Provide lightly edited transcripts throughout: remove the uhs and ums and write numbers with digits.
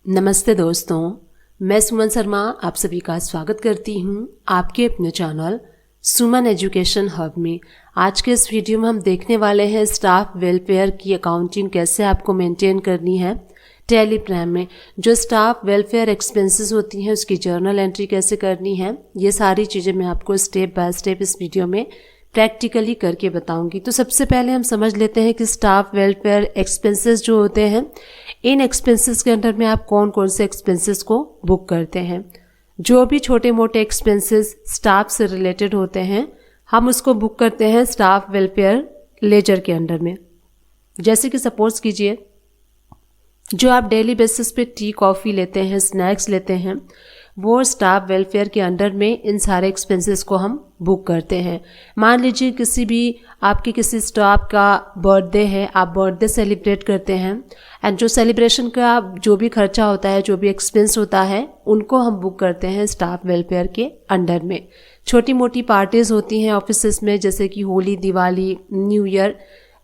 नमस्ते दोस्तों, मैं सुमन शर्मा आप सभी का स्वागत करती हूं आपके अपने चैनल सुमन एजुकेशन हब में। आज के इस वीडियो में हम देखने वाले हैं स्टाफ वेलफेयर की अकाउंटिंग कैसे आपको मेंटेन करनी है टैली प्राइम में। जो स्टाफ वेलफेयर एक्सपेंसेस होती हैं उसकी जर्नल एंट्री कैसे करनी है, ये सारी चीज़ें मैं आपको स्टेप बाय स्टेप इस वीडियो में प्रैक्टिकली करके बताऊंगी। तो सबसे पहले हम समझ लेते हैं कि स्टाफ वेलफेयर एक्सपेंसेस जो होते हैं, इन एक्सपेंसेस के अंडर में आप कौन कौन से एक्सपेंसेस को बुक करते हैं। जो भी छोटे मोटे एक्सपेंसेस स्टाफ से रिलेटेड होते हैं हम उसको बुक करते हैं स्टाफ वेलफेयर लेजर के अंडर में। जैसे कि सपोज कीजिए जो आप डेली बेसिस पे टी कॉफ़ी लेते हैं, स्नैक्स लेते हैं, वो स्टाफ वेलफेयर के अंडर में इन सारे एक्सपेंसेस को हम बुक करते हैं। मान लीजिए आपके किसी स्टाफ का बर्थडे है, आप बर्थडे सेलिब्रेट करते हैं एंड जो सेलिब्रेशन का जो भी खर्चा होता है, जो भी एक्सपेंस होता है, उनको हम बुक करते हैं स्टाफ वेलफेयर के अंडर में। छोटी मोटी पार्टीज़ होती हैं ऑफिसेस में, जैसे कि होली, दिवाली, न्यू ईयर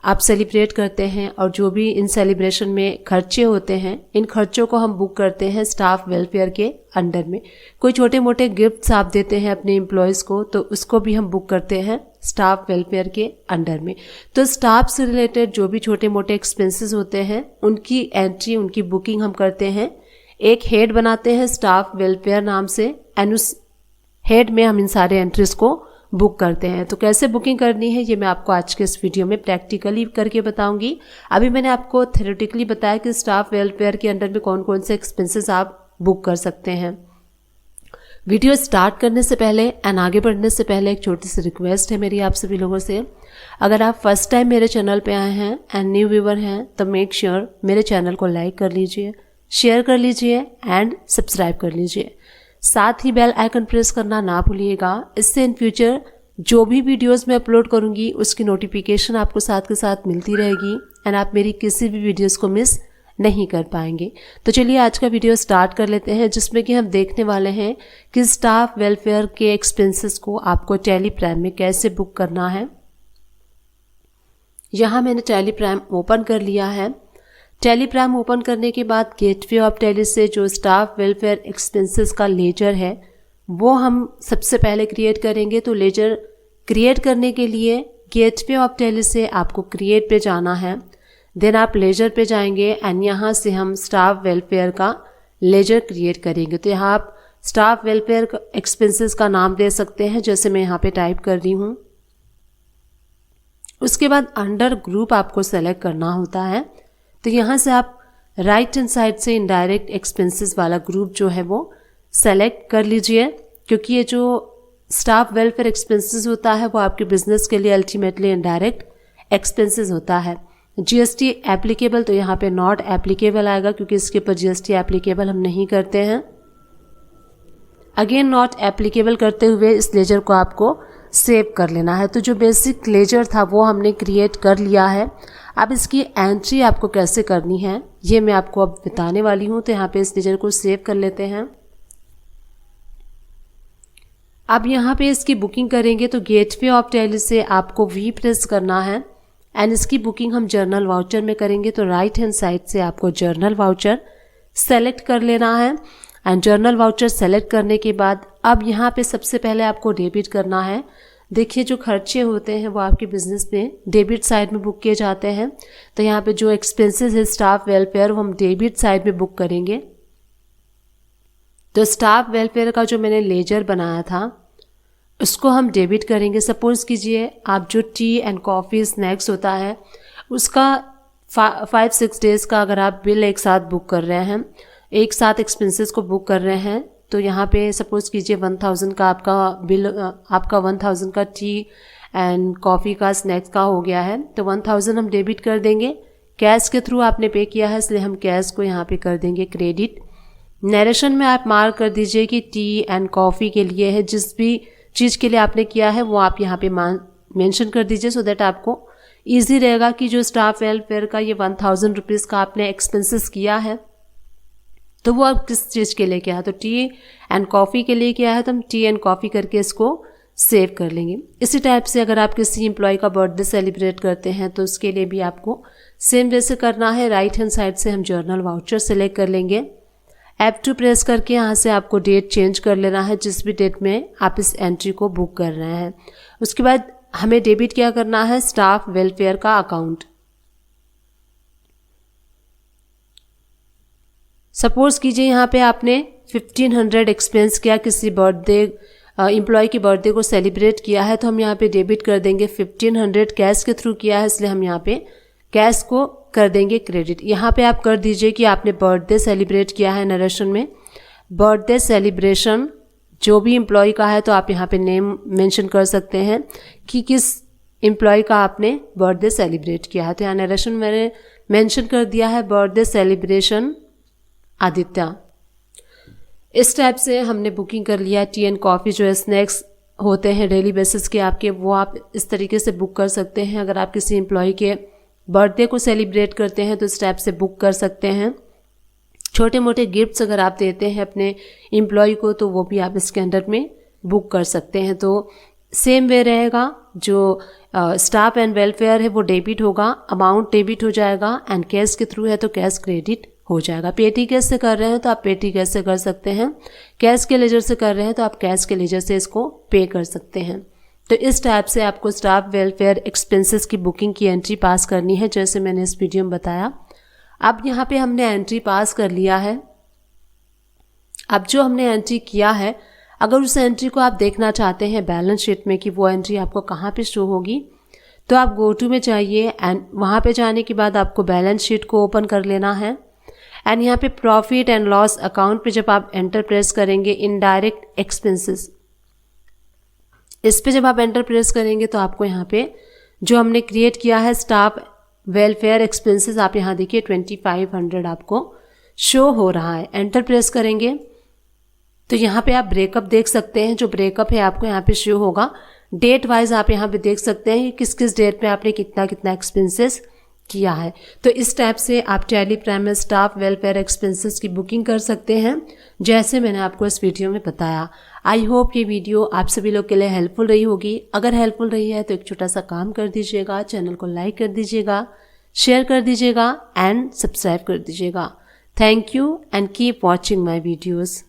आप सेलिब्रेट करते हैं और जो भी इन सेलिब्रेशन में खर्चे होते हैं, इन खर्चों को हम बुक करते हैं स्टाफ वेलफेयर के अंडर में। कोई छोटे मोटे गिफ्ट्स आप देते हैं अपने एम्प्लॉयज़ को, तो उसको भी हम बुक करते हैं स्टाफ वेलफेयर के अंडर में। तो स्टाफ से रिलेटेड जो भी छोटे मोटे एक्सपेंसेस होते हैं उनकी एंट्री, उनकी बुकिंग हम करते हैं। एक हेड बनाते हैं स्टाफ वेलफेयर नाम से एंड उस हेड में हम इन सारे एंट्रीज को बुक करते हैं। तो कैसे बुकिंग करनी है ये मैं आपको आज के इस वीडियो में प्रैक्टिकली करके बताऊंगी। अभी मैंने आपको थ्योरेटिकली बताया कि स्टाफ वेलफेयर के अंडर में कौन कौन से एक्सपेंसेस आप बुक कर सकते हैं। वीडियो स्टार्ट करने से पहले एंड आगे बढ़ने से पहले एक छोटी सी रिक्वेस्ट है मेरी आप सभी लोगों से। अगर आप फर्स्ट टाइम मेरे चैनल पे आए हैं एंड न्यू व्यूवर हैं तो मेक श्योर मेरे चैनल को लाइक कर लीजिए, शेयर कर लीजिए एंड सब्सक्राइब कर लीजिए। साथ ही बेल आइकन प्रेस करना ना भूलिएगा। इससे इन फ्यूचर जो भी वीडियोस मैं अपलोड करूंगी उसकी नोटिफिकेशन आपको साथ के साथ मिलती रहेगी एंड आप मेरी किसी भी वीडियोस को मिस नहीं कर पाएंगे। तो चलिए आज का वीडियो स्टार्ट कर लेते हैं, जिसमें कि हम देखने वाले हैं कि स्टाफ वेलफेयर के एक्सपेंसेस को आपको टैली प्राइम में कैसे बुक करना है। यहाँ मैंने टैली प्राइम ओपन कर लिया है। टैली प्राइम ओपन करने के बाद गेटवे ऑफ टैली से जो स्टाफ वेलफेयर एक्सपेंसेस का लेजर है वो हम सबसे पहले क्रिएट करेंगे। तो लेजर क्रिएट करने के लिए गेटवे ऑफ टैली से आपको क्रिएट पे जाना है, देन आप लेजर पे जाएंगे एंड यहाँ से हम स्टाफ वेलफेयर का लेजर क्रिएट करेंगे। तो यहाँ आप स्टाफ वेलफेयर एक्सपेंसेस का नाम दे सकते हैं, जैसे मैं यहाँ पे टाइप कर रही हूँ। उसके बाद अंडर ग्रुप आपको सेलेक्ट करना होता है। तो यहाँ से आप राइट हैंड साइड से इनडायरेक्ट एक्सपेंसेस वाला ग्रुप जो है वो सेलेक्ट कर लीजिए, क्योंकि ये जो स्टाफ वेलफेयर एक्सपेंसेस होता है वो आपके बिजनेस के लिए अल्टीमेटली इनडायरेक्ट एक्सपेंसेस होता है। जीएसटी एप्लीकेबल तो यहाँ पे नॉट एप्लीकेबल आएगा, क्योंकि इसके ऊपर जीएसटी एप्लीकेबल हम नहीं करते हैं। अगेन नॉट एप्लीकेबल करते हुए इस लेजर को आपको सेव कर लेना है। तो जो बेसिक लेजर था वो हमने क्रिएट कर लिया है। अब इसकी एंट्री आपको कैसे करनी है ये मैं आपको अब बताने वाली हूँ। तो यहाँ पे इस लेजर को सेव कर लेते हैं। अब यहाँ पे इसकी बुकिंग करेंगे तो गेटवे ऑफ टैली से आपको वी प्रेस करना है एंड इसकी बुकिंग हम जर्नल वाउचर में करेंगे। तो राइट हैंड साइड से आपको जर्नल वाउचर सेलेक्ट कर लेना है एंड जर्नल वाउचर सेलेक्ट करने के बाद अब यहाँ पे सबसे पहले आपको डेबिट करना है। देखिए जो खर्चे होते हैं वो आपके बिजनेस में डेबिट साइड में बुक किए जाते हैं। तो यहाँ पे जो एक्सपेंसेस है स्टाफ वेलफेयर वो हम डेबिट साइड में बुक करेंगे। तो स्टाफ वेलफेयर का जो मैंने लेजर बनाया था उसको हम डेबिट करेंगे। सपोज कीजिए आप जो टी एंड कॉफ़ी स्नैक्स होता है उसका 5-6 डेज़ का अगर आप बिल एक साथ बुक कर रहे हैं, एक साथ एक्सपेंसेस को बुक कर रहे हैं, तो यहाँ पे सपोज कीजिए 1000 का आपका बिल, आपका 1000 का टी एंड कॉफ़ी का स्नैक्स का हो गया है। तो 1000 हम डेबिट कर देंगे। कैश के थ्रू आपने पे किया है इसलिए हम कैश को यहाँ पे कर देंगे क्रेडिट। नरेशन में आप मार्क कर दीजिए कि टी एंड कॉफ़ी के लिए है, जिस भी चीज़ के लिए आपने किया है वो आप यहाँ पे मेंशन कर दीजिए, सो दैट आपको ईजी रहेगा कि जो स्टाफ वेलफेयर का ये 1000 रुपीज़ का आपने एक्सपेंसेस किया है तो वो आप किस चीज़ के लिए किया है। तो टी एंड कॉफ़ी के लिए किया है तो हम टी एंड कॉफ़ी करके इसको सेव कर लेंगे। इसी टाइप से अगर आप किसी एम्प्लॉय का बर्थडे सेलिब्रेट करते हैं तो उसके लिए भी आपको सेम वे से करना है। राइट हैंड साइड से हम जर्नल वाउचर सेलेक्ट कर लेंगे F2 प्रेस करके यहाँ से आपको डेट चेंज कर लेना है, जिस भी डेट में आप इस एंट्री को बुक कर रहे हैं। उसके बाद हमें डेबिट क्या करना है, स्टाफ वेलफेयर का अकाउंट। सपोज कीजिए यहाँ पे आपने 1500 एक्सपेंस किया, किसी बर्थडे एम्प्लॉय की बर्थडे को सेलिब्रेट किया है, तो हम यहाँ पे डेबिट कर देंगे। 1500 कैश के थ्रू किया है, इसलिए हम यहाँ पे कैश को कर देंगे क्रेडिट। यहाँ पे आप कर दीजिए कि आपने बर्थडे सेलिब्रेट किया है। नरेशन में बर्थडे सेलिब्रेशन जो भी एम्प्लॉय का है, तो आप यहाँ पे नेम मेंशन कर सकते हैं कि किस एम्प्लॉय का आपने बर्थडे सेलिब्रेट किया है। तो यहाँ नरेशन मैंने मेंशन कर दिया है, बर्थडे सेलिब्रेशन आदित्य। इस टाइप से हमने बुकिंग कर लिया। टी एंड कॉफ़ी जो है स्नैक्स होते हैं डेली बेसिस के आपके, वो आप इस तरीके से बुक कर सकते हैं। अगर आप किसी एम्प्लॉय के बर्थडे को सेलिब्रेट करते हैं तो इस टाइप से बुक कर सकते हैं। छोटे मोटे गिफ्ट्स अगर आप देते हैं अपने एम्प्लॉय को, तो वो भी आप इसके अंडर में बुक कर सकते हैं। तो सेम वे रहेगा, जो स्टाफ एंड वेलफेयर है वो डेबिट होगा, अमाउंट डेबिट हो जाएगा, एंड कैश के थ्रू है तो कैश क्रेडिट हो जाएगा। पेटी कैश से कर रहे हैं तो आप पेटी कैश से कर सकते हैं, कैश के लेजर से कर रहे हैं तो आप कैश के लेजर से इसको पे कर सकते हैं। तो इस टाइप से आपको स्टाफ वेलफेयर एक्सपेंसेस की बुकिंग की एंट्री पास करनी है, जैसे मैंने इस वीडियो में बताया। अब यहाँ पे हमने एंट्री पास कर लिया है। अब जो हमने एंट्री किया है, अगर उस एंट्री को आप देखना चाहते हैं बैलेंस शीट में कि वो एंट्री आपको कहाँ पे शो होगी, तो आप गो टू में जाइए एंड वहाँ पे जाने के बाद आपको बैलेंस शीट को ओपन कर लेना है। एंड यहाँ पे प्रॉफिट एंड लॉस अकाउंट पे जब आप एंटर प्रेस करेंगे, इनडायरेक्ट एक्सपेंसेस, इस पे जब आप एंटर प्रेस करेंगे तो आपको यहाँ पे जो हमने क्रिएट किया है स्टाफ वेलफेयर एक्सपेंसेस, आप यहाँ देखिए 2500 आपको शो हो रहा है। एंटर प्रेस करेंगे तो यहाँ पे आप ब्रेकअप देख सकते हैं। जो ब्रेकअप है आपको यहाँ पे शो होगा। डेट वाइज आप यहाँ पे देख सकते हैं किस किस डेट पे आपने कितना कितना एक्सपेंसेस किया है। तो इस टाइप से आप टैली प्राइम में स्टाफ वेलफेयर एक्सपेंसेस की बुकिंग कर सकते हैं, जैसे मैंने आपको इस वीडियो में बताया। आई होप ये वीडियो आप सभी लोग के लिए हेल्पफुल रही होगी। अगर हेल्पफुल रही है तो एक छोटा सा काम कर दीजिएगा, चैनल को लाइक कर दीजिएगा, शेयर कर दीजिएगा एंड सब्सक्राइब कर दीजिएगा। Thank you and keep watching my videos.